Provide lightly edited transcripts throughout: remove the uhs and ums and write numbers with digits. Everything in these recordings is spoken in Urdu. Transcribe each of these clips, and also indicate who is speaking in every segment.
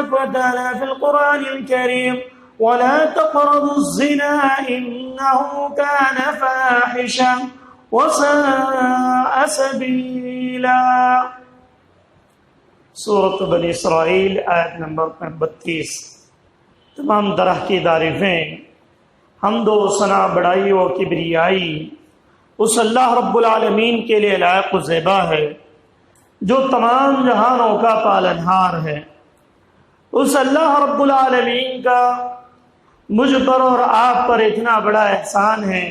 Speaker 1: تبارك وتعالى في القرآن الكريم: ولا تقربوا الزنا إنه كان فاحشا وساء سبيلا۔ سورۃ بنی اسرائیل آیت نمبر 32۔ تمام طرح کی تعریفیں، حمد و ثنا، بڑائی و کبریائی اس اللہ رب العالمین کے لیے لائق و زیبا ہے جو تمام جہانوں کا پالنہار ہے۔ اس اللہ رب العالمین کا مجھ پر اور آپ پر اتنا بڑا احسان ہے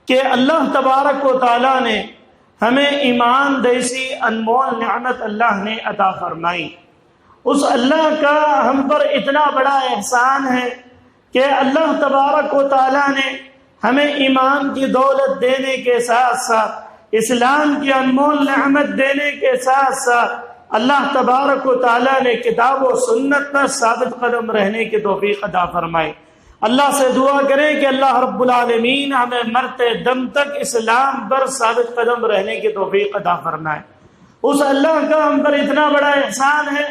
Speaker 1: کہ اللہ تبارک و تعالیٰ نے ہمیں ایمان جیسی انمول نعمت اللہ نے عطا فرمائی۔ اس اللہ کا ہم پر اتنا بڑا احسان ہے کہ اللہ تبارک و تعالیٰ نے ہمیں ایمان کی دولت دینے کے ساتھ ساتھ، اسلام کی انمول نعمت دینے کے ساتھ ساتھ، اللہ تبارک و تعالیٰ نے کتاب و سنت پر ثابت قدم رہنے کی توفیق عطا فرمائی۔ اللہ سے دعا کریں کہ اللہ رب العالمین ہمیں مرتے دم تک اسلام پر ثابت قدم رہنے کی توفیق عطا فرمائے۔ اس اللہ کا ہم پر اتنا بڑا احسان ہے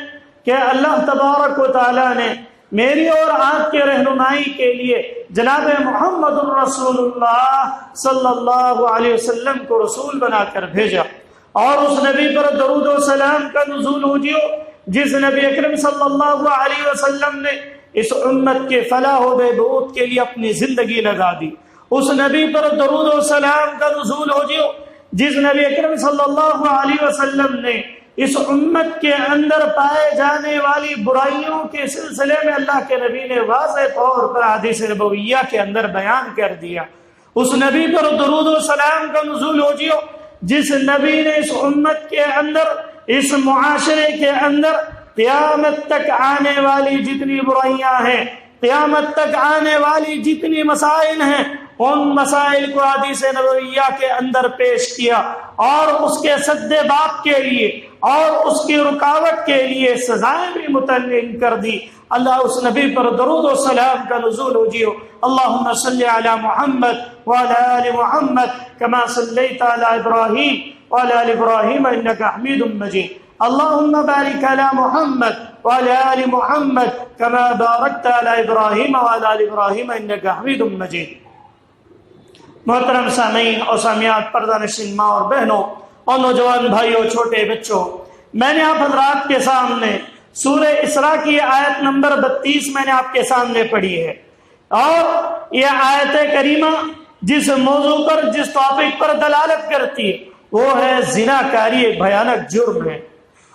Speaker 1: کہ اللہ تبارک و تعالیٰ نے میری اور آپ کے رہنمائی کے لیے جناب محمد الرسول اللہ صلی اللہ علیہ وسلم کو رسول بنا کر بھیجا، اور اس نبی پر درود و سلام کا نزول ہو جس نبی اکرم صلی اللہ علیہ وسلم نے اس امت کے فلاح و بہبود کے لیے اپنی زندگی لگا دی۔ اس نبی پر درود و سلام کا نزول ہو جس نبی اکرم صلی اللہ علیہ وسلم نے اس امت کے اندر پائے جانے والی برائیوں کے سلسلے میں اللہ کے نبی نے واضح طور پر حدیث نبویہ کے اندر بیان کر دیا۔ اس نبی پر درود و سلام کا نزول ہو جس نبی نے اس امت کے اندر، اس معاشرے کے اندر قیامت تک آنے والی جتنی برائیاں ہیں، قیامت تک آنے والی جتنی مسائل ہیں، ان مسائل کو حدیث نبویہ کے اندر پیش کیا، اور اس کے سد باب کے لیے اور اس کی رکاوٹ کے لیے سزائیں بھی متعین کر دی۔ اللہ اس نبی پر درود و سلام کا نزول ہو اللہم صلی علی محمد وعلی آل محمد کما صلیت علی ابراہیم وعلی آل ابراہیم انکا حمید مجید۔ اللہم بارک علی محمد وعلی آل محمد کما بارکت علی ابراہیم وعلی آل ابراہیم انکا حمید مجید۔ محترم سامعین اور سامعات، پردہ نشین ماں اور بہنوں اور نوجوان بھائیوں، چھوٹے بچوں، میں نے آپ حضرات کے سامنے سورہ اسراء کی آیت نمبر 32 میں نے آپ کے سامنے پڑھی ہے، اور یہ آیت کریمہ جس موضوع پر، جس ٹاپک پر دلالت کرتی ہے وہ ہے زنا کاری ایک بھیانک جرم ہے۔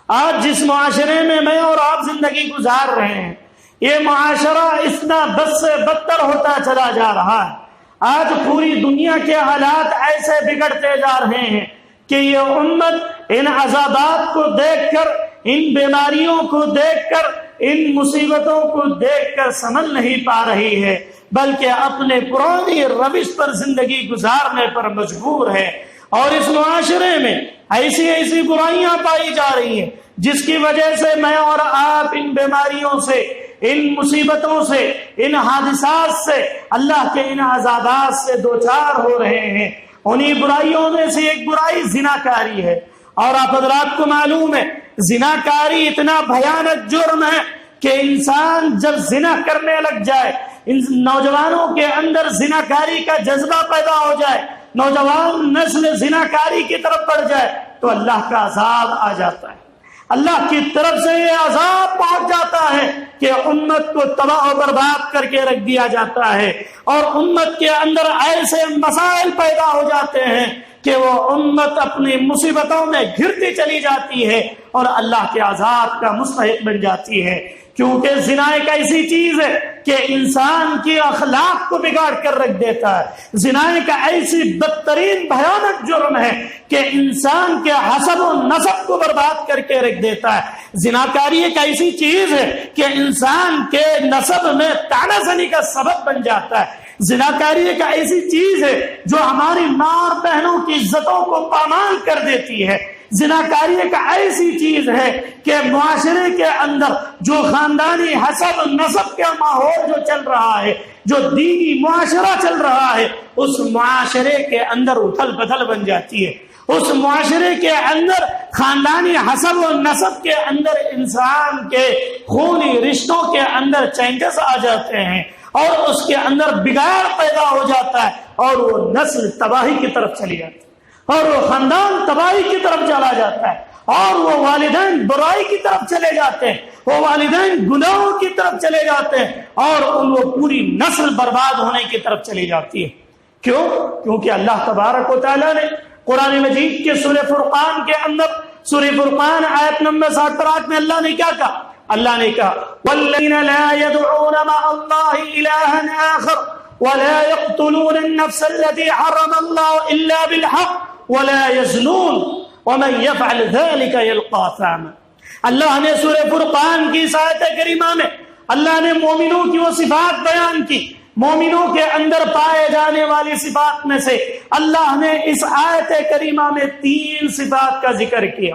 Speaker 1: آج جس معاشرے میں میں اور آپ زندگی گزار رہے ہیں، یہ معاشرہ اتنا بد سے بدتر ہوتا چلا جا رہا ہے۔ آج پوری دنیا کے حالات ایسے بگڑتے جا رہے ہیں کہ یہ امت ان عذابات کو دیکھ کر، ان بیماریوں کو دیکھ کر، ان مصیبتوں کو دیکھ کر سنبھل نہیں پا رہی ہے، بلکہ اپنے پرانی روش پر زندگی گزارنے پر مجبور ہے۔ اور اس معاشرے میں ایسی ایسی برائیاں پائی جا رہی ہیں جس کی وجہ سے میں اور آپ ان بیماریوں سے، ان مصیبتوں سے، ان حادثات سے، اللہ کے ان عذابات سے دوچار ہو رہے ہیں۔ انہی برائیوں میں سے ایک برائی زناکاری ہے، اور آپ حضرات کو معلوم ہے زناکاری اتنا بھیانک جرم ہے کہ انسان جب زنا کرنے لگ جائے، ان نوجوانوں کے اندر زناکاری کا جذبہ پیدا ہو جائے، نوجوان نسل زناکاری کی طرف بڑھ جائے، تو اللہ کا عذاب آ جاتا ہے۔ اللہ کی طرف سے یہ عذاب پہنچ جاتا ہے کہ امت کو تباہ و برباد کر کے رکھ دیا جاتا ہے، اور امت کے اندر ایسے مسائل پیدا ہو جاتے ہیں کہ وہ امت اپنی مصیبتوں میں گھرتی چلی جاتی ہے اور اللہ کے عذاب کا مستحق بن جاتی ہے۔ کیونکہ زنا ایک ایسی چیز ہے کہ انسان کی اخلاق کو بگاڑ کر رکھ دیتا ہے۔ زنا ایک ایسی بدترین بھیانک جرم ہے کہ انسان کے حسب و نسب کو برباد کر کے رکھ دیتا ہے۔ زناکاری ایک ایسی چیز ہے کہ انسان کے نسب میں طعنہ زنی کا سبب بن جاتا ہے۔ زناکاری ایک ایسی چیز ہے جو ہماری ماں اور بہنوں کی عزتوں کو پامال کر دیتی ہے۔ زناکاری ایک ایسی چیز ہے کہ معاشرے کے اندر جو خاندانی حسب نسب کا ماحول جو چل رہا ہے، جو دینی معاشرہ چل رہا ہے، اس معاشرے کے اندر اتھل پتھل بن جاتی ہے۔ اس معاشرے کے اندر خاندانی حسب و نسب کے اندر انسان کے خونی رشتوں کے اندر چینجز آ جاتے ہیں اور اس کے اندر بگاڑ پیدا ہو جاتا ہے اور وہ نسل تباہی کی طرف چلی جاتی ہے اور وہ خاندان تباہی کی طرف چلا جاتا ہے اور وہ والدین برائی کی طرف چلے جاتے ہیں، وہ والدین گناہوں کی طرف چلے جاتے ہیں اور وہ پوری نسل برباد ہونے کی طرف چلی جاتی ہے۔ کیوں؟ کیونکہ اللہ تبارک و تعالیٰ نے قرآن مجید کے سورہ فرقان کے اندر، سورہ فرقان آیت نمبر 68 میں اللہ نے کیا کہا؟ اللہ نے کہا والذین لا يدعون مع اللہ الہا آخر ولا يقتلون النفس التي حرم اللہ الا بالحق ولا يزنون ومن يفعل ذلك يلقى اثاما۔ اللہ نے سورہ فرقان کی اس آیت کریمہ میں اللہ نے مومنوں کی وہ صفات بیان کی، مومنوں کے اندر پائے جانے والی صفات میں سے اللہ نے اس آیت کریمہ میں 3 صفات کا ذکر کیا۔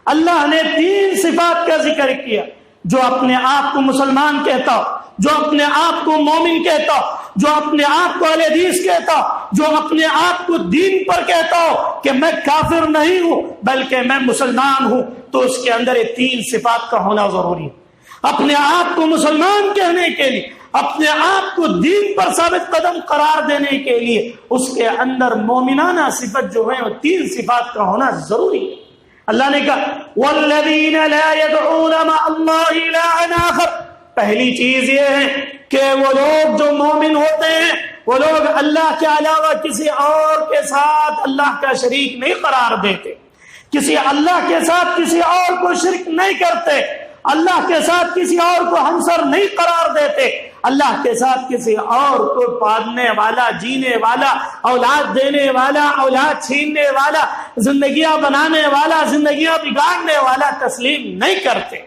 Speaker 1: اللہ نے 3 صفات کا ذکر کیا۔ جو اپنے آپ کو مسلمان کہتا ہو، جو اپنے آپ کو مومن کہتا ہو، جو اپنے آپ کو اہل حدیث کہتا ہو، جو اپنے آپ کو دین پر کہتا ہو کہ میں کافر نہیں ہوں بلکہ میں مسلمان ہوں، تو اس کے اندر یہ 3 صفات کا ہونا ضروری ہے۔ اپنے آپ کو مسلمان کہنے کے لیے، اپنے آپ کو دین پر ثابت قدم قرار دینے کے لیے اس کے اندر مومنانہ صفت جو ہے وہ 3 صفات کا ہونا ضروری ہے۔ اللہ نے کہا والذین لا يدعون مع اللہ الہا آخر، پہلی چیز یہ ہے کہ وہ لوگ جو مومن ہوتے ہیں وہ لوگ اللہ کے علاوہ کسی اور کے ساتھ اللہ کا شریک نہیں قرار دیتے، کسی اللہ کے ساتھ کسی اور کو شرک نہیں کرتے، اللہ کے ساتھ کسی اور کو ہمسر نہیں قرار دیتے، اللہ کے ساتھ کسی اور کو پالنے والا، جینے والا، اولاد دینے والا، اولاد چھیننے والا، زندگیاں بنانے والا، زندگیاں بگاڑنے والا تسلیم نہیں کرتے۔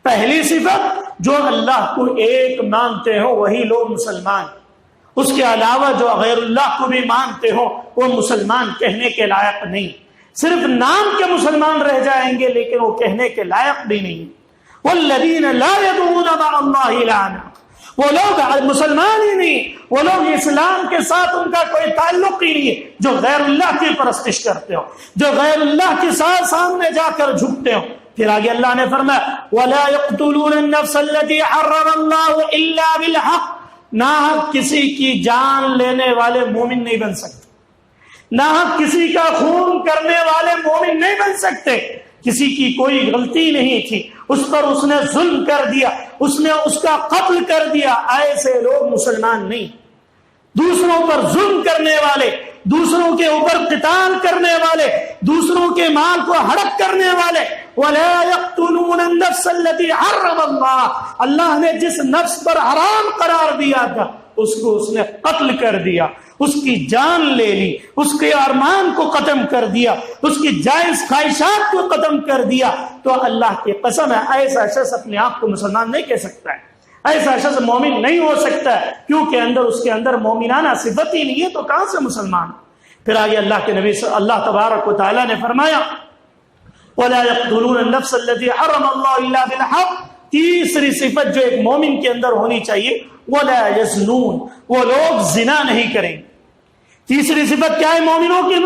Speaker 1: پہلی صفت، جو اللہ کو ایک مانتے ہو وہی لوگ مسلمان، اس کے علاوہ جو غیر اللہ کو بھی مانتے ہو وہ مسلمان کہنے کے لائق نہیں، صرف نام کے مسلمان رہ جائیں گے لیکن وہ کہنے کے لائق بھی نہیں۔ والذین لا يدعون مع اللہ الہا، وہ لوگ مسلمان ہی نہیں، وہ لوگ اسلام کے ساتھ ان کا کوئی تعلق ہی نہیں ہے، جو غیر اللہ کی پرستش کرتے ہو، جو غیر اللہ کے ساتھ سامنے جا کر جھکتے ہو۔ پھر آگے اللہ نے فرمایا وَلَا يَقْتُلُونَ النَّفْسَ الَّتِي حَرَّمَ اللَّهُ إِلَّا بِالْحَقِّ، نہ کسی کی جان لینے والے مومن نہیں بن سکتے، نہ کسی کا خون کرنے والے مومن نہیں بن سکتے۔ کسی کی کوئی غلطی نہیں تھی، اس پر اس نے ظلم کر دیا، اس نے اس کا قتل کر دیا، ایسے لوگ مسلمان نہیں۔ دوسروں پر ظلم کرنے والے، دوسروں کے اوپر قتال کرنے والے، دوسروں کے مال کو ہڑپ کرنے والے، وَلَا يَقْتُلُونَ النَّفْسَ الَّتِي حَرَّمَ اللَّهُ، اللہ نے جس نفس پر حرام قرار دیا تھا اس کو اس نے قتل کر دیا، اس کی جان لے لی، اس کے ارمان کو ختم کر دیا، اس کی جائز خواہشات کو ختم کر دیا، تو اللہ کی قسم ہے ایسا شخص اپنے آپ کو مسلمان نہیں کہہ سکتا ہے، ایسا شخص مومن نہیں ہو سکتا ہے، کیونکہ اس کے اندر مومنانہ صفت ہی نہیں ہے، تو کہاں سے مسلمان؟ پھر آگے اللہ کے نبی اللہ تبارک و تعالیٰ نے فرمایا وَلَا يَقْتُلُونَ النَّفْسَ الَّتِي حَرَّمَ اللَّهُ إِلَّا بِالْحَقِّ، تیسری صفت جو ایک مومن کے اندر ہونی چاہیے وَلَا يَزْنُونَ، وہ لوگ زنا نہیں کریں گے۔ تیسری صفت کیا ہے مومنوں کی،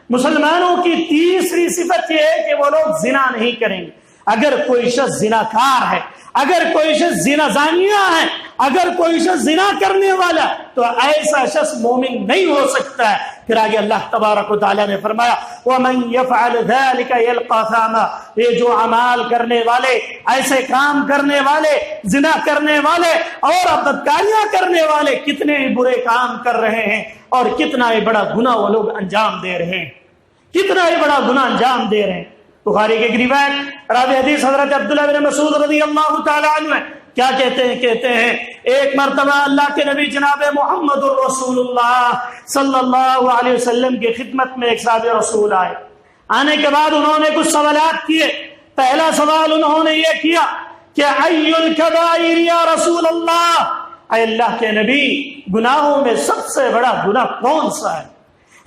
Speaker 1: مسلمانوں کی تیسری صفت یہ ہے کہ وہ لوگ زنا نہیں کریں گے۔ اگر کوئی شخص زناکار ہے، اگر کوئی شخص زنا زانیہ ہے، اگر کوئی شخص زنا کرنے والا، تو ایسا شخص مومن نہیں ہو سکتا ہے۔ پھر آگے اللہ تبارک و تعالیٰ نے فرمایا وَمَن يَفْعَلْ ذَلِكَ يَلْقَ أَثَامًا، یہ جو اعمال کرنے والے، ایسے کام کرنے والے، زنا کرنے والے اور بدکاریاں کرنے والے کتنے ہی برے کام کر رہے ہیں اور کتنا ہی بڑا گناہ وہ لوگ انجام دے رہے ہیں، کتنا ہی بڑا گناہ انجام دے رہے ہیں۔ بخاری کی روایت، راوی حدیث حضرت عبداللہ بن مسعود رضی اللہ تعالی عنہ کیا کہتے ہیں ایک مرتبہ اللہ کے نبی جناب محمد الرسول اللہ صلی اللہ علیہ وسلم کی خدمت میں ایک صحابی رسول آئے۔ آنے کے بعد انہوں نے کچھ سوالات کیے۔ پہلا سوال انہوں نے یہ کیا کہ ای الکبائر یا رسول اللہ، اے اللہ کے نبی گناہوں میں سب سے بڑا گناہ کون سا ہے؟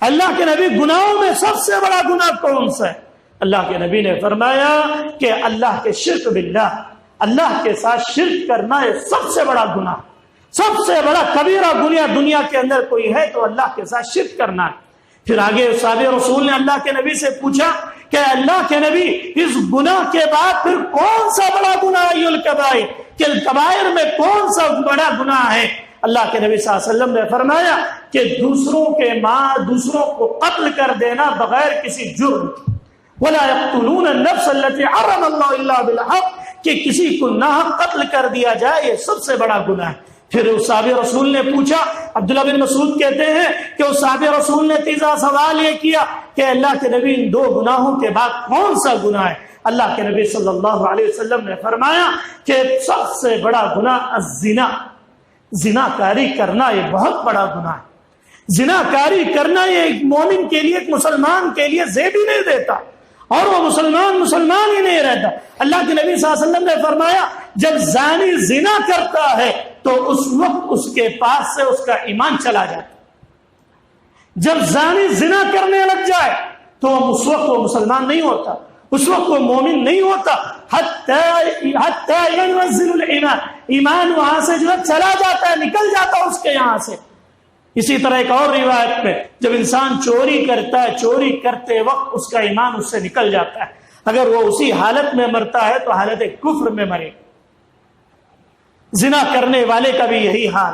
Speaker 1: اللہ کے نبی گناہوں میں سب سے بڑا گناہ کون سا ہے؟ اللہ کے نبی نے فرمایا کہ اللہ کے شرک باللہ، اللہ کے ساتھ شرک کرنا ہے سب سے بڑا گناہ، سب سے بڑا کبیرہ گناہ دنیا کے اندر کوئی ہے تو اللہ کے ساتھ شرک کرنا ہے۔ پھر آگے صحابہ رسول نے اللہ کے نبی سے پوچھا کہ اللہ کے نبی اس گناہ کے بعد پھر کون سا بڑا گناہ ہے الکبائر، کہ کبائر میں کون سا بڑا گناہ ہے؟ اللہ کے نبی صلی اللہ علیہ وسلم نے فرمایا کہ دوسروں کو قتل کر دینا بغیر کسی جرم کے، وَلَا يَقْتُلُونَ النَّفْسَ الَّتِي حَرَّمَ اللَّهُ إِلَّا بِالْحَقِّ، کہ کسی کو ناحق قتل کر دیا جائے، یہ سب سے بڑا گناہ ہے۔ پھر اس صحابی رسول نے پوچھا، عبداللہ بن مسعود کہتے ہیں کہ اس صحابی رسول نے تیسرا سوال یہ کیا کہ اللہ کے نبی ان دو گناہوں کے بعد کون سا گناہ ہے؟ اللہ کے نبی صلی اللہ علیہ وسلم نے فرمایا کہ سب سے بڑا گناہ الزنا، زنا کاری کرنا یہ بہت بڑا گناہ ہے۔ زنا کاری کرنا یہ ایک مومن کے لیے، ایک مسلمان کے لیے زیب ہی نہیں دیتا، اور وہ مسلمان ہی نہیں رہتا۔ اللہ کے نبی صلی اللہ علیہ وسلم نے فرمایا جب زانی زنا کرتا ہے تو اس وقت اس کے پاس سے اس کا ایمان چلا جاتا، جب زانی زنا کرنے لگ جائے تو اس وقت وہ مسلمان نہیں ہوتا، اس وقت وہ مومن نہیں ہوتا، حتی ينزل الایمان، ایمان وہاں سے جو ہے چلا جاتا ہے، نکل جاتا ہے اس کے یہاں سے۔ اسی طرح ایک اور روایت میں جب انسان چوری کرتا ہے، چوری کرتے وقت اس کا ایمان اس سے نکل جاتا ہے، اگر وہ اسی حالت میں مرتا ہے تو حالت کفر میں مرے۔ زنا کرنے والے کا بھی یہی حال۔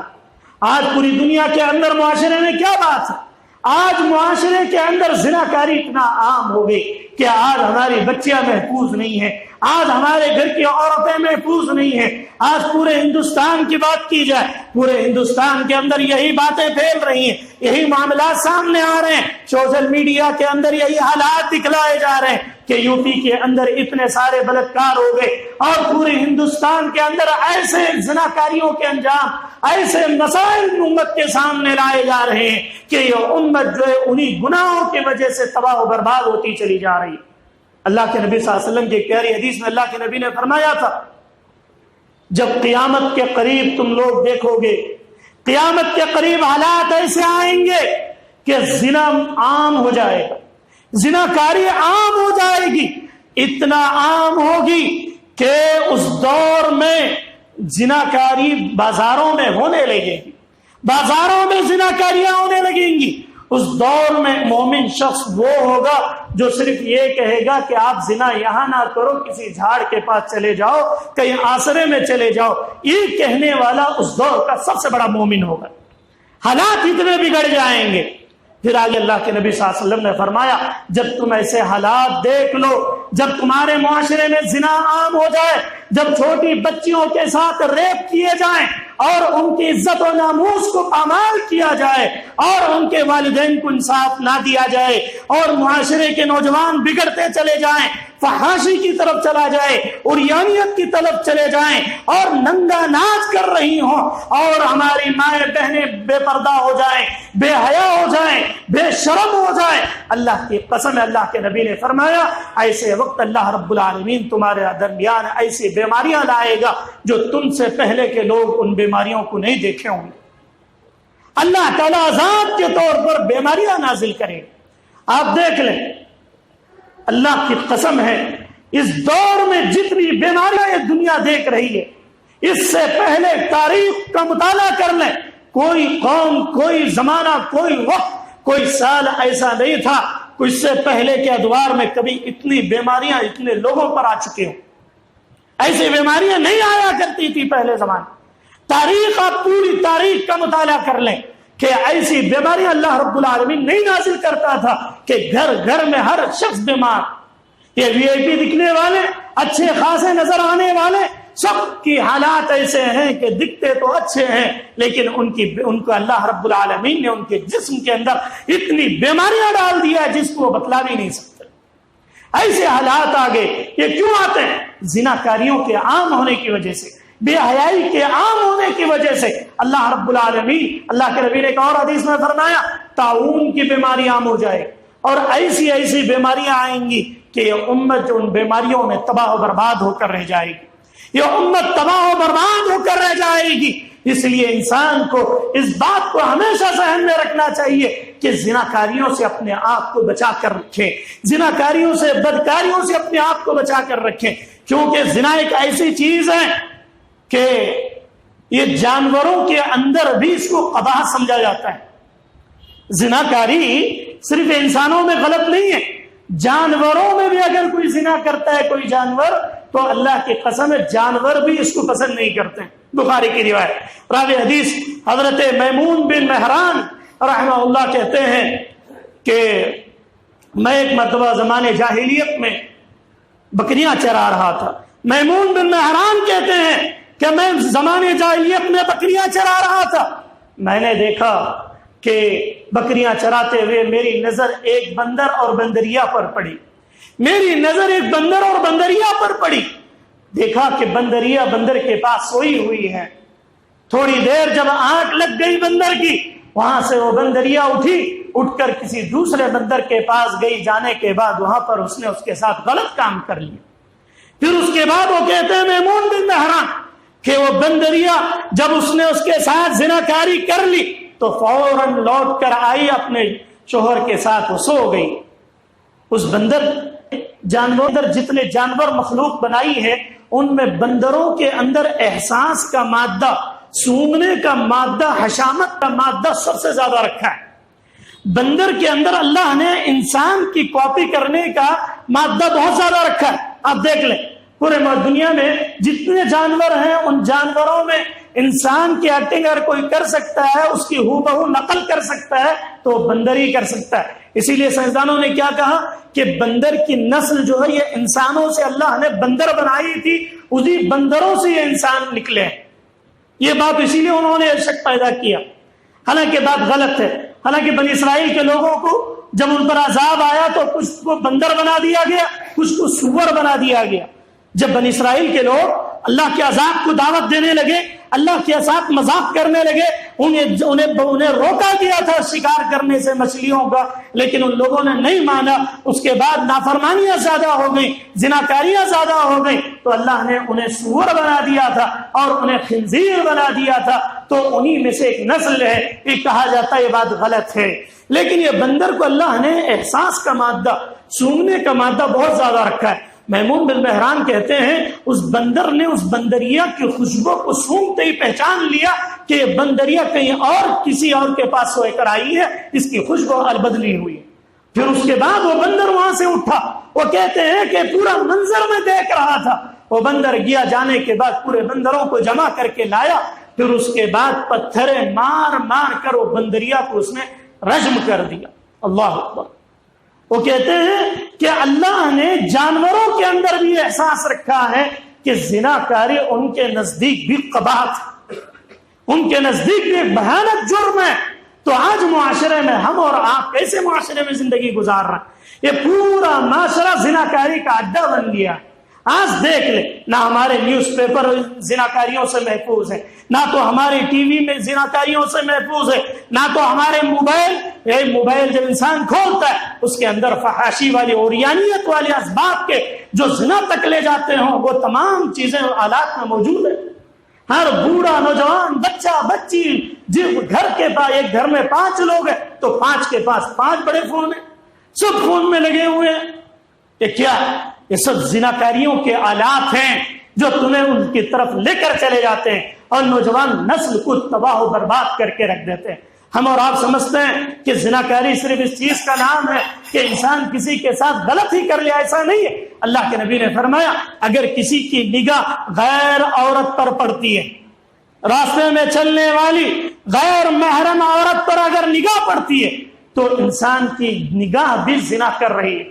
Speaker 1: آج پوری دنیا کے اندر معاشرے میں کیا بات ہے، آج معاشرے کے اندر زنا کاری اتنا عام ہو گئی کہ آج ہماری بچیاں محفوظ نہیں ہیں، آج ہمارے گھر کی عورتیں محفوظ نہیں ہیں۔ آج پورے ہندوستان کی بات کی جائے، پورے ہندوستان کے اندر یہی باتیں پھیل رہی ہیں، یہی معاملات سامنے آ رہے ہیں، سوشل میڈیا کے اندر یہی حالات دکھلائے جا رہے ہیں کہ یو پی کے اندر اتنے سارے بلاತ್ಕಾರ ہو گئے، اور پورے ہندوستان کے اندر ایسے زناکاریوں کے انجام، ایسے مسائل امت کے سامنے لائے جا رہے ہیں کہ یہ امت جو ہے انہی گناہوں کی وجہ سے تباہ و برباد ہوتی چلی جا رہی ہے۔ اللہ کے نبی صلی اللہ علیہ وسلم کی پیاری حدیث میں اللہ کے نبی نے فرمایا تھا جب قیامت کے قریب تم لوگ دیکھو گے، قیامت کے قریب حالات ایسے آئیں گے کہ زنا عام ہو جائے گا، زنا کاری عام ہو جائے گی، اتنا عام ہوگی کہ اس دور میں زنا کاری بازاروں میں ہونے لگے گی، بازاروں میں زنا کاریاں ہونے لگیں گی۔ اس دور میں مومن شخص وہ ہوگا جو صرف یہ کہے گا کہ آپ زنا یہاں نہ کرو، کسی جھاڑ کے پاس چلے جاؤ، کہیں آسرے میں چلے جاؤ، یہ کہنے والا اس دور کا سب سے بڑا مومن ہوگا۔ حالات اتنے بگڑ جائیں گے۔ پھر آگے اللہ کے نبی صلی اللہ علیہ وسلم نے فرمایا جب تم ایسے حالات دیکھ لو، جب تمہارے معاشرے میں زنا عام ہو جائے، جب چھوٹی بچیوں کے ساتھ ریپ کیے جائیں اور ان کی عزت و ناموس کو پامال کیا جائے اور ان کے والدین کو انصاف نہ دیا جائے اور معاشرے کے نوجوان بگڑتے چلے جائیں، فحاشی کی طرف چلا جائے، عریانیت کی طرف چلے جائیں اور ننگا ناچ کر رہی ہوں، اور ہماری مائیں بہنیں بے پردہ ہو جائیں، بے حیا ہو جائیں، بے شرم ہو جائیں، اللہ کی قسم ہے اللہ کے نبی نے فرمایا ایسے وقت اللہ رب العالمین تمہارے درمیان ایسی بیماریاں لائے گا جو تم سے پہلے کے لوگ ان بیماریوں کو نہیں دیکھے ہوں گے۔ اللہ تعالیٰ عذاب کے طور پر بیماریاں نازل کرے گا۔ آپ دیکھ لیں، اللہ کی قسم ہے اس دور میں جتنی بیماریاں یہ دنیا دیکھ رہی ہے، اس سے پہلے تاریخ کا مطالعہ کر لیں، کوئی قوم، کوئی زمانہ، کوئی وقت، کوئی سال ایسا نہیں تھا کہ اس سے پہلے کے ادوار میں کبھی اتنی بیماریاں اتنے لوگوں پر آ چکے ہوں۔ ایسی بیماریاں نہیں آیا کرتی تھی پہلے زمانے۔ تاریخ، آپ پوری تاریخ کا مطالعہ کر لیں کہ ایسی بیماریاں اللہ رب العالمین نہیں نازل کرتا تھا کہ گھر گھر میں ہر شخص بیمار، یہ وی آئی پی دکھنے والے، اچھے خاصے نظر آنے والے، سب کی حالات ایسے ہیں کہ دکھتے تو اچھے ہیں لیکن ان کو اللہ رب العالمین نے ان کے جسم کے اندر اتنی بیماریاں ڈال دیا جس کو وہ بتلا بھی نہیں سکتے۔ ایسے حالات آگے یہ کیوں آتے ہیں؟ زنا کاریوں کے عام ہونے کی وجہ سے، بے حیائی کے عام ہونے کی وجہ سے۔ اللہ رب العالمین، اللہ کے نبی نے ایک اور حدیث میں فرمایا طاعون کی بیماری عام ہو جائے اور ایسی ایسی بیماریاں آئیں گی کہ یہ امت جو ان بیماریوں میں تباہ و برباد ہو کر رہ جائے گی، یہ امت تباہ و برباد ہو کر رہ جائے گی۔ اس لیے انسان کو اس بات کو ہمیشہ ذہن میں رکھنا چاہیے کہ زناکاریوں سے اپنے آپ کو بچا کر رکھیں، زناکاریوں سے، بدکاریوں سے اپنے آپ کو بچا کر رکھیں، کیونکہ زنا ایک ایسی چیز ہے کہ یہ جانوروں کے اندر بھی اس کو قباح سمجھا جاتا ہے۔ زناکاری صرف انسانوں میں غلط نہیں ہے، جانوروں میں بھی اگر کوئی زنا کرتا ہے کوئی جانور تو اللہ کی قسم ہے جانور بھی اس کو پسند نہیں کرتے. بخاری کی روایت. راوی حدیث حضرت میمون بن مہران رحمہ اللہ کہتے ہیں کہ میں ایک مرتبہ زمانے جاہلیت میں بکریاں چرا رہا تھا. میمون بن مہران کہتے ہیں کہ میں زمانے جاہلیت میں بکریاں چرا رہا تھا. میں نے دیکھا کہ بکریاں چراتے ہوئے میری نظر ایک بندر اور بندریا پر پڑی. میری نظر ایک بندر اور بندریا پر پڑی. دیکھا کہ بندریا بندر کے پاس سوئی ہوئی ہے. تھوڑی دیر جب آنکھ لگ گئی بندر کی, وہاں سے وہ بندریا اٹھ کر کسی دوسرے بندر کے پاس گئی. جانے کے بعد وہاں پر اس نے اس کے ساتھ غلط کام کر لیا. پھر اس کے بعد وہ کہتے ہیں میمون بن مہران کہ وہ بندریا جب اس نے اس کے ساتھ زناکاری کر لی تو فوراً لوٹ کر آئی اپنے شوہر کے ساتھ, وہ سو گئی. اس بندر جانور جتنے جانور مخلوق بنائی ہے ان میں بندروں کے اندر احساس کا مادہ, سونگنے کا مادہ, حشامت کا مادہ سب سے زیادہ رکھا ہے. بندر کے اندر اللہ نے انسان کی کاپی کرنے کا مادہ بہت زیادہ رکھا ہے. آپ دیکھ لیں پورے دنیا میں جتنے جانور ہیں ان جانوروں میں انسان کی ایکٹنگ اگر کوئی کر سکتا ہے, اس کی ہو بہو نقل کر سکتا ہے تو بندر ہی کر سکتا ہے. اسی لیے سائنسدانوں نے کیا کہا کہ بندر کی نسل جو ہے یہ انسانوں سے اللہ نے بندر بنائی تھی, اسی بندروں سے یہ انسان نکلے ہیں. یہ بات اسی لیے انہوں نے شک پیدا کیا. حالانکہ بات غلط ہے. حالانکہ بنی اسرائیل کے لوگوں کو جب ان پر عذاب آیا تو کچھ کو بندر بنا دیا گیا, کچھ کو سور بنا دیا گیا. جب بنی اسرائیل کے لوگ اللہ کے عذاب کو دعوت دینے لگے, اللہ کے ساتھ مذاق کرنے لگے, انہیں روکا گیا تھا شکار کرنے سے مچھلیوں کا, لیکن ان لوگوں نے نہیں مانا. اس کے بعد نافرمانیاں زیادہ ہو گئی, زناکاریاں زیادہ ہو گئی, تو اللہ نے انہیں سور بنا دیا تھا اور انہیں خنزیر بنا دیا تھا. تو انہی میں سے ایک نسل ہے. یہ کہا جاتا ہے یہ بات غلط ہے, لیکن یہ بندر کو اللہ نے احساس کا مادہ, سونگنے کا مادہ بہت زیادہ رکھا ہے. میمون بن مہران کہتے ہیں اس بندر نے اس بندریا کی خوشبو کو سونگتے ہی پہچان لیا کہ یہ بندریا کہیں اور کسی اور کے پاس سوئے کر آئی ہے, اس کی خوشبو بدلی ہوئی. پھر اس کے بعد وہ بندر وہاں سے اٹھا. وہ کہتے ہیں کہ پورا منظر میں دیکھ رہا تھا. وہ بندر گیا, جانے کے بعد پورے بندروں کو جمع کر کے لایا. پھر اس کے بعد پتھریں مار مار کر وہ بندریا کو اس نے رجم کر دیا. اللہ اکبر. وہ کہتے ہیں کہ اللہ نے جانوروں کے اندر بھی احساس رکھا ہے کہ زناکاری ان کے نزدیک بھی قباحت, ان کے نزدیک بھی ایک بھیانک جرم ہے. تو آج معاشرے میں ہم اور آپ کیسے معاشرے میں زندگی گزار رہے ہیں؟ یہ پورا معاشرہ زناکاری کا اڈا بن گیا. آج دیکھ لیں, نہ ہمارے نیوز پیپر زناکاریوں سے محفوظ ہے, نہ تو ہماری ٹی وی میں زناکاریوں سے محفوظ ہے, نہ تو ہمارے موبائل جب انسان کھولتا ہے اس کے اندر فحاشی والی, اوریانیت والے اسباب کے جو زنا تک لے جاتے ہوں وہ تمام چیزیں آلات میں موجود ہیں. ہر بوڑھا, نوجوان, بچہ, بچی, جب ایک گھر میں 5 لوگ ہیں تو 5 کے پاس 5 بڑے فون ہیں, سب فون میں لگے ہوئے ہیں. یہ کیا؟ یہ سب زناکاریوں کے آلات ہیں جو تمہیں ان کی طرف لے کر چلے جاتے ہیں اور نوجوان نسل کو تباہ و برباد کر کے رکھ دیتے ہیں. ہم اور آپ سمجھتے ہیں کہ زناکاری صرف اس چیز کا نام ہے کہ انسان کسی کے ساتھ غلط ہی کر لے, ایسا نہیں ہے. اللہ کے نبی نے فرمایا اگر کسی کی نگاہ غیر عورت پر پڑتی ہے, راستے میں چلنے والی غیر محرم عورت پر اگر نگاہ پڑتی ہے تو انسان کی نگاہ بھی زنا کر رہی ہے,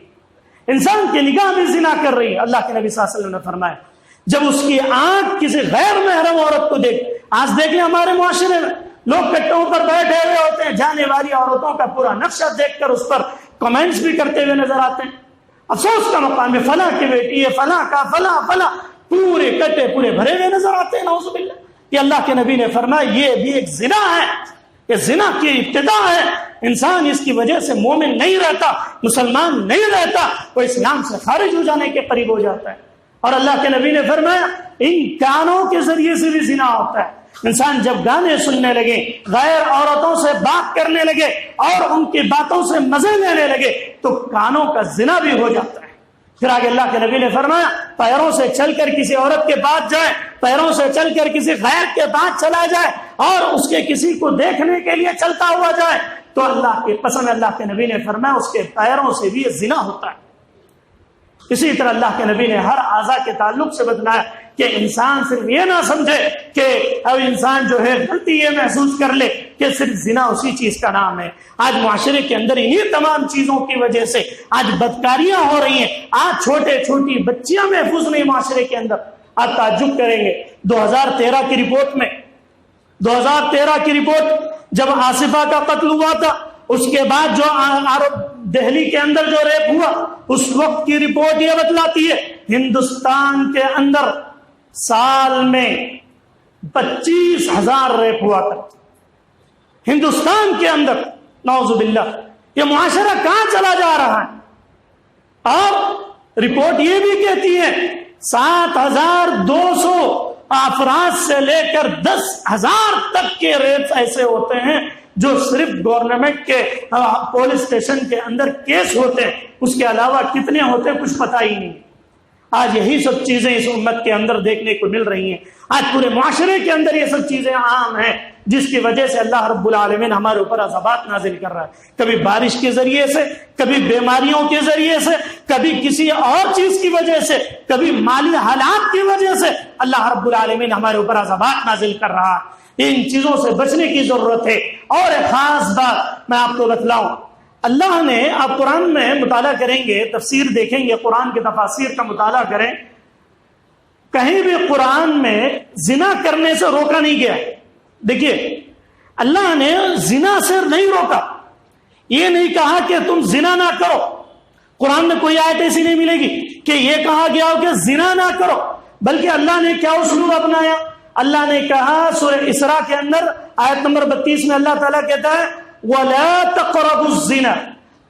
Speaker 1: انسان کی نگاہ بھی زنا کر رہی ہے. اللہ کے نبی صلی اللہ علیہ وسلم نے فرمایا جب اس کی آنکھ کسی غیر محرم عورت کو دیکھ, آج دیکھ لیں ہمارے معاشرے میں لوگ کٹوں پر بیٹھے ہوئے ہوتے ہیں, جانے والی عورتوں کا پورا نقشہ دیکھ کر اس پر کمنٹس بھی کرتے ہوئے نظر آتے ہیں. افسوس کا مقام ہے, فلاں کی بیٹی ہے, فلاں کا فلاں پورے کٹے پورے بھرے ہوئے نظر آتے ہیں. نعوذ باللہ. یہ اللہ کے نبی نے فرمایا یہ بھی ایک زنا ہے, یہ زنا کی ابتدا ہے. انسان اس کی وجہ سے مومن نہیں رہتا, مسلمان نہیں رہتا, وہ اسلام سے خارج ہو جانے کے قریب ہو جاتا ہے. اور اللہ کے نبی نے فرمایا ان کانوں کے ذریعے سے بھی زنا ہوتا ہے. انسان جب گانے سننے لگے, غیر عورتوں سے بات کرنے لگے اور ان کی باتوں سے مزے لینے لگے تو کانوں کا زنا بھی ہو جاتا ہے. پھر آگے اللہ کے نبی نے فرمایا پیروں سے چل کر کسی عورت کے پاس جائے, پیروں سے چل کر کسی غیر کے پاس چلا جائے اور اس کے کسی کو دیکھنے کے لیے چلتا ہوا جائے تو اللہ کے قسم اللہ کے نبی نے فرمایا اس کے پیروں سے بھی یہ زنا ہوتا ہے. اسی طرح اللہ کے نبی نے ہر اعضاء کے تعلق سے بتلایا کہ انسان صرف یہ نہ سمجھے کہ اب انسان جو ہے غلطی یہ محسوس کر لے کہ صرف زنا اسی چیز کا نام ہے۔ آج معاشرے کے اندر انہیں تمام چیزوں کی وجہ سے آج بدکاریاں ہو رہی ہیں، آج چھوٹے چھوٹی بچیاں محفوظ نہیں معاشرے کے اندر۔ آپ تعجب کریں گے 2013 کی رپورٹ میں، 2013 کی رپورٹ جب آصفہ کا قتل ہوا تھا، اس کے بعد جو دہلی کے اندر جو ریپ ہوا، اس وقت کی رپورٹ یہ بتلاتی ہے ہندوستان کے اندر سال میں 25,000 ریپ ہوا تھا ہندوستان کے اندر۔ نعوذ باللہ، یہ معاشرہ کہاں چلا جا رہا ہے؟ اور رپورٹ یہ بھی کہتی ہے 7,200 افراد سے لے کر 10,000 تک کے ریپ ایسے ہوتے ہیں جو صرف گورنمنٹ کے پولیس اسٹیشن کے اندر کیس ہوتے ہیں، اس کے علاوہ کتنے ہوتے ہیں کچھ پتہ ہی نہیں۔ آج یہی سب چیزیں اس امت کے اندر دیکھنے کو مل رہی ہیں، آج پورے معاشرے کے اندر یہ سب چیزیں عام ہیں، جس کی وجہ سے اللہ رب العالمین ہمارے اوپر عذابات نازل کر رہا ہے، کبھی بارش کے ذریعے سے، کبھی بیماریوں کے ذریعے سے، کبھی کسی اور چیز کی وجہ سے، کبھی مالی حالات کی وجہ سے اللہ رب العالمین ہمارے اوپر عذابات نازل کر رہا ہے۔ ان چیزوں سے بچنے کی ضرورت ہے۔ اور ایک خاص بات میں آپ کو بتلاؤں، اللہ نے، آپ قرآن میں مطالعہ کریں گے، تفسیر دیکھیں گے، قرآن کے تفاسیر کا مطالعہ کریں، کہیں بھی قرآن میں زنا کرنے سے روکا نہیں گیا۔ دیکھیے اللہ نے زنا سے نہیں روکا، یہ نہیں کہا کہ تم زنا نہ کرو، قرآن میں کوئی آیت ایسی نہیں ملے گی کہ یہ کہا گیا ہو کہ زنا نہ کرو، بلکہ اللہ نے کیا اسلوب اپنایا؟ اللہ نے کہا سورہ اسراء کے اندر آیت نمبر 32 میں اللہ تعالیٰ کہتا ہے وَلَا تَقْرَبُوا الزِّنَا،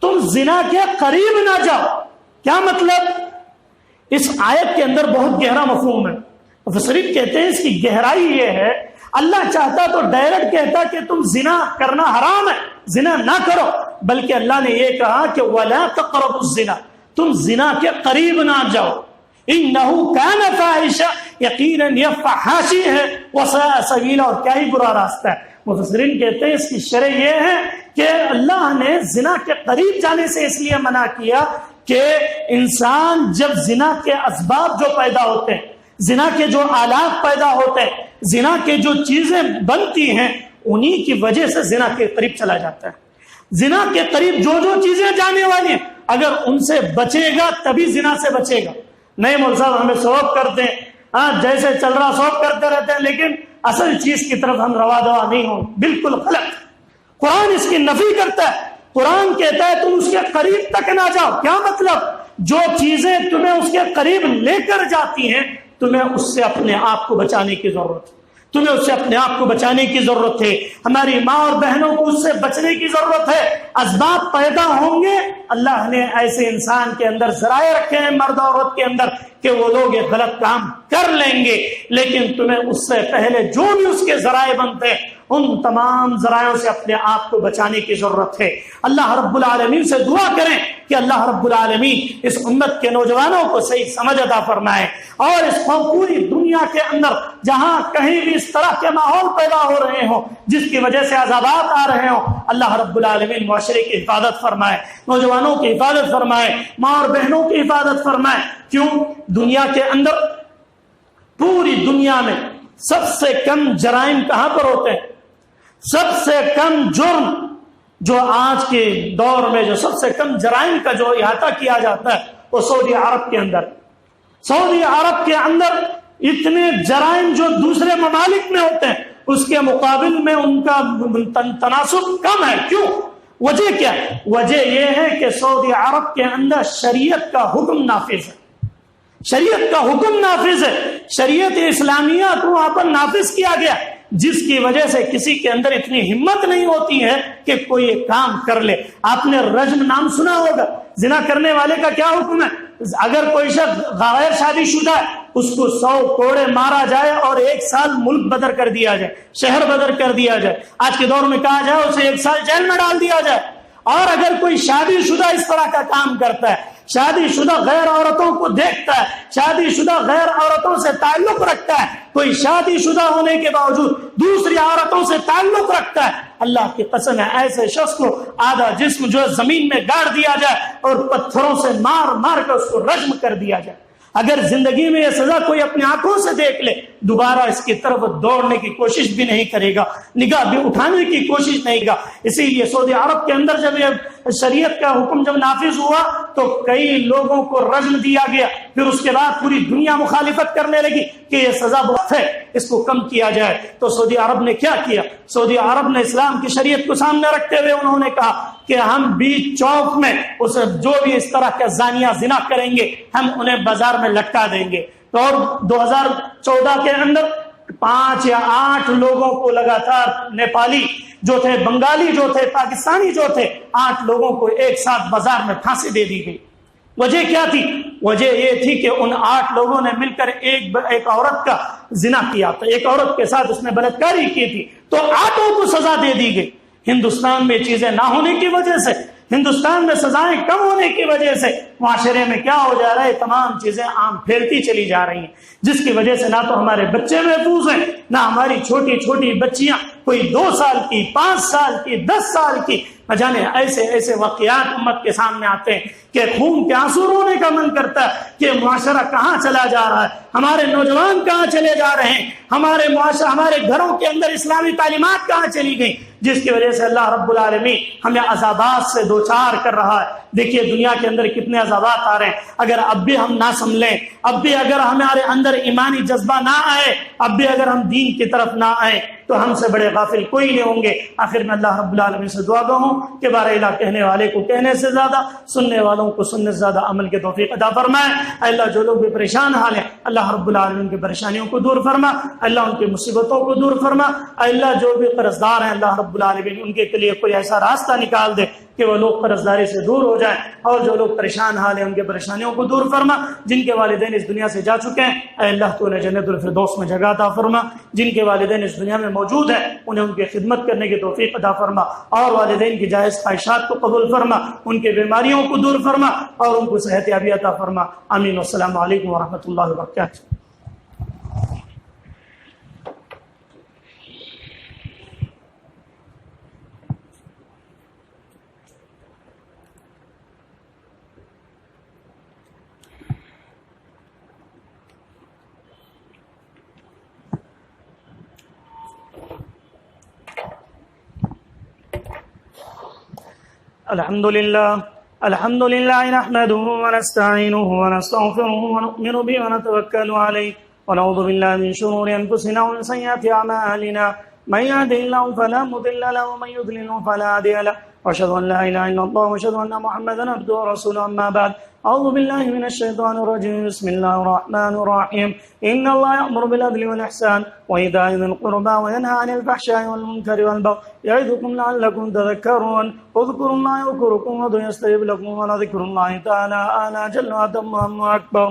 Speaker 1: تم زنا کے قریب نہ جاؤ۔ کیا مطلب؟ اس آیت کے اندر بہت گہرا مفہوم ہے۔ مفسرین کہتے ہیں اس کی گہرائی یہ ہے، اللہ چاہتا تو ڈائریکٹ کہتا کہ تم زنا کرنا حرام ہے، زنا نہ کرو، بلکہ اللہ نے یہ کہا کہ وَلَا تَقْرَبُوا الزِّنَا، تم زنا کے قریب نہ جاؤ، انہو کان فاحشہ، یقیناً یہ فحاشی ہے، وساء سبیلا، اور کیا ہی برا راستہ ہے۔ مفسرین کہتے ہیں اس کی شرح یہ ہے کہ اللہ نے زنا کے قریب جانے سے اس لیے منع کیا کہ انسان جب زنا کے اسباب جو پیدا ہوتے ہیں، زنا کے جو آلات پیدا ہوتے ہیں، زنا کے جو چیزیں بنتی ہیں، انہی کی وجہ سے زنا کے قریب چلا جاتا ہے۔ زنا کے قریب جو جو چیزیں جانے والی ہیں، اگر ان سے بچے گا تبھی زنا سے بچے گا۔ نہیں مول صاحب ہمیں سواب کرتے ہیں، جیسے چل رہا سواب کرتے رہتے ہیں، لیکن اصل چیز کی طرف ہم روا دوا نہیں ہوں، بالکل غلط۔ قرآن اس کی نفی کرتا ہے، قرآن کہتا ہے تم اس کے قریب تک نہ جاؤ۔ کیا مطلب؟ جو چیزیں تمہیں اس کے قریب لے کر جاتی ہیں، تمہیں اس سے اپنے آپ کو بچانے کی ضرورت ہے، تمہیں اس سے اپنے آپ کو بچانے کی ضرورت ہے۔ ہماری ماں اور بہنوں کو اس سے بچنے کی ضرورت ہے۔ اسباب پیدا ہوں گے، اللہ نے ایسے انسان کے اندر ذرائع رکھے ہیں، مرد اور عورت کے اندر، کہ وہ لوگ یہ غلط کام کر لیں گے، لیکن تمہیں اس سے پہلے جو بھی اس کے ذرائع بنتے ہیں، ان تمام ذرائعوں سے اپنے آپ کو بچانے کی ضرورت ہے۔ اللہ رب العالمین سے دعا کریں کہ اللہ رب العالمین اس امت کے نوجوانوں کو صحیح سمجھ عطا فرمائے، اور اس پوری دنیا کے اندر جہاں کہیں بھی اس طرح کے ماحول پیدا ہو رہے ہوں جس کی وجہ سے عذابات آ رہے ہوں، اللہ رب العالمین معاشرے کی حفاظت فرمائے، نوجوانوں کی حفاظت فرمائے، ماں اور بہنوں کی حفاظت فرمائے۔ کیوں؟ دنیا کے اندر، پوری دنیا میں سب سے کم جرائم کہاں پر ہوتے ہیں؟ سب سے کم جرم جو آج کے دور میں جو سب سے کم جرائم کا جو احاطہ کیا جاتا ہے وہ سعودی عرب کے اندر۔ سعودی عرب کے اندر اتنے جرائم جو دوسرے ممالک میں ہوتے ہیں اس کے مقابل میں ان کا تناسب کم ہے۔ کیوں؟ وجہ کیا ہے؟ وجہ یہ ہے کہ سعودی عرب کے اندر شریعت کا حکم نافذ ہے، شریعت کا حکم نافذ ہے، شریعت اسلامیہ کو وہاں پر نافذ کیا گیا، جس کی وجہ سے کسی کے اندر اتنی ہمت نہیں ہوتی ہے کہ کوئی ایک کام کر لے۔ آپ نے رجم نام سنا ہوگا، زنا کرنے والے کا کیا حکم ہے؟ اگر کوئی شخص غیر شادی شدہ ہے اس کو 100 کوڑے مارا جائے اور 1 سال ملک بدر کر دیا جائے، شہر بدر کر دیا جائے، آج کے دور میں کہا جائے اسے 1 سال جیل میں ڈال دیا جائے۔ اور اگر کوئی شادی شدہ اس طرح کا کام کرتا ہے، شادی شدہ غیر عورتوں کو دیکھتا ہے، شادی شدہ غیر عورتوں سے تعلق رکھتا ہے، کوئی شادی شدہ ہونے کے باوجود دوسری عورتوں سے تعلق رکھتا ہے، اللہ کی قسم ہے ایسے شخص کو آدھا جسم جو زمین میں گاڑ دیا جائے اور پتھروں سے مار مار کر اس کو رجم کر دیا جائے۔ اگر زندگی میں یہ سزا کوئی اپنی آنکھوں سے دیکھ لے، دوبارہ اس کی طرف دوڑنے کی کوشش بھی نہیں کرے گا، نگاہ بھی اٹھانے کی کوشش نہیں گا۔ اسی لیے سعودی عرب کے اندر جب یہ شریعت کا حکم جب نافذ ہوا تو کئی لوگوں کو رجم دیا گیا، پھر اس کے بعد پوری دنیا مخالفت کرنے لگی کہ یہ سزا بہت ہے، اس کو کم کیا جائے۔ تو سعودی عرب نے کیا کیا؟ سعودی عرب نے اسلام کی شریعت کو سامنے رکھتے ہوئے انہوں نے کہا کہ ہم بیچ چوک میں اسے جو بھی اس طرح کا زانیہ زنا کریں گے ہم انہیں بازار میں لٹکا دیں گے۔ تو اور 2014 کے اندر 5 یا 8 لوگوں کو لگاتار، نیپالی جو تھے، بنگالی جو تھے، پاکستانی جو تھے، 8 لوگوں کو ایک ساتھ بازار میں پھانسی دے دی گئی۔ وجہ کیا تھی؟ وجہ یہ تھی کہ ان 8 لوگوں نے مل کر ایک عورت کا زنا کیا تھا، ایک عورت کے ساتھ اس نے بلاత్కాری کی تھی، تو 8 کو سزا دے دی گئی۔ ہندوستان میں چیزیں نہ ہونے کی وجہ سے، ہندوستان میں سزائیں کم ہونے کی وجہ سے معاشرے میں کیا ہو جا رہا ہے؟ تمام چیزیں عام پھیلتی چلی جا رہی ہیں، جس کی وجہ سے نہ تو ہمارے بچے محفوظ ہیں، نہ ہماری چھوٹی چھوٹی بچیاں، کوئی 2 سال کی، 5 سال کی، 10 سال کی، نہ جانے ایسے ایسے واقعات امت کے سامنے آتے ہیں کہ خون کے آنسو رونے کا من کرتا ہے کہ معاشرہ کہاں چلا جا رہا ہے، ہمارے نوجوان کہاں چلے جا رہے ہیں، ہمارے گھروں کے اندر اسلامی تعلیمات کہاں چلی گئی، جس کی وجہ سے اللہ رب العالمین ہمیں عذابات سے دوچار کر رہا ہے۔ دیکھیے دنیا کے اندر کتنے عذابات آ رہے ہیں، اگر اب بھی ہم نہ سنبھلیں، اب بھی اگر ہمارے اندر ایمانی جذبہ نہ آئے، اب بھی اگر ہم دین کی طرف نہ آئے تو ہم سے بڑے غافل کوئی نہیں ہوں گے۔ آخر میں اللہ رب العالمین سے دعا گو ہوں کہ بارہ الہ کہنے والے کو کہنے سے زیادہ، سننے والوں کو سننے سے زیادہ عمل کے توفیق عطا فرمائے۔ اللہ جو لوگ بھی پریشان حال ہیں اللہ رب العالمین کی پریشانیوں کو دور فرما، اللہ ان کی مصیبتوں کو دور فرما، اللہ جو بھی قرض دار ہیں اللہ رب العالمین ان کے لیے کوئی ایسا راستہ نکال دے کہ وہ لوگ قرض داری سے دور ہو جائیں، اور جو لوگ پریشان حال ہیں ان کے پریشانیوں کو دور فرما۔ جن کے والدین اس دنیا سے جا چکے ہیں اے اللہ تو انہیں جنت الفردوس میں جگہ عطا فرما، جن کے والدین اس دنیا میں موجود ہیں انہیں ان کی خدمت کرنے کی توفیق عطا فرما، اور والدین کی جائز خواہشات کو قبول فرما، ان کی بیماریوں کو دور فرما اور ان کو صحت یابی عطا فرما۔ آمین۔ والسلام علیکم ورحمۃ اللہ وبرکاتہ۔ الحمد لله نحمده ونستعينه ونستغفره ونؤمن به ونتوكل عليه ونعوذ بالله من شرور أنفسنا ومن سيئات أعمالنا من يهده الله فلا مضل له ومن يضلل فلا هادي له وأشهد أن لا إله إلا الله وأشهد أن محمدا عبده ورسوله أما بعد أعوذ بالله من الشيطان الرجيم بسم الله الرحمن الرحيم إن الله يأمر بالعدل والإحسان وإيتاء ذي القربى وينهى عن الفحشاء والمنكر والبغي يعظكم لعلكم تذكرون اذكروا الله يذكركم وادعوه يستجب لكم ولذكر الله تعالى أعلى جل وأتم وأكبر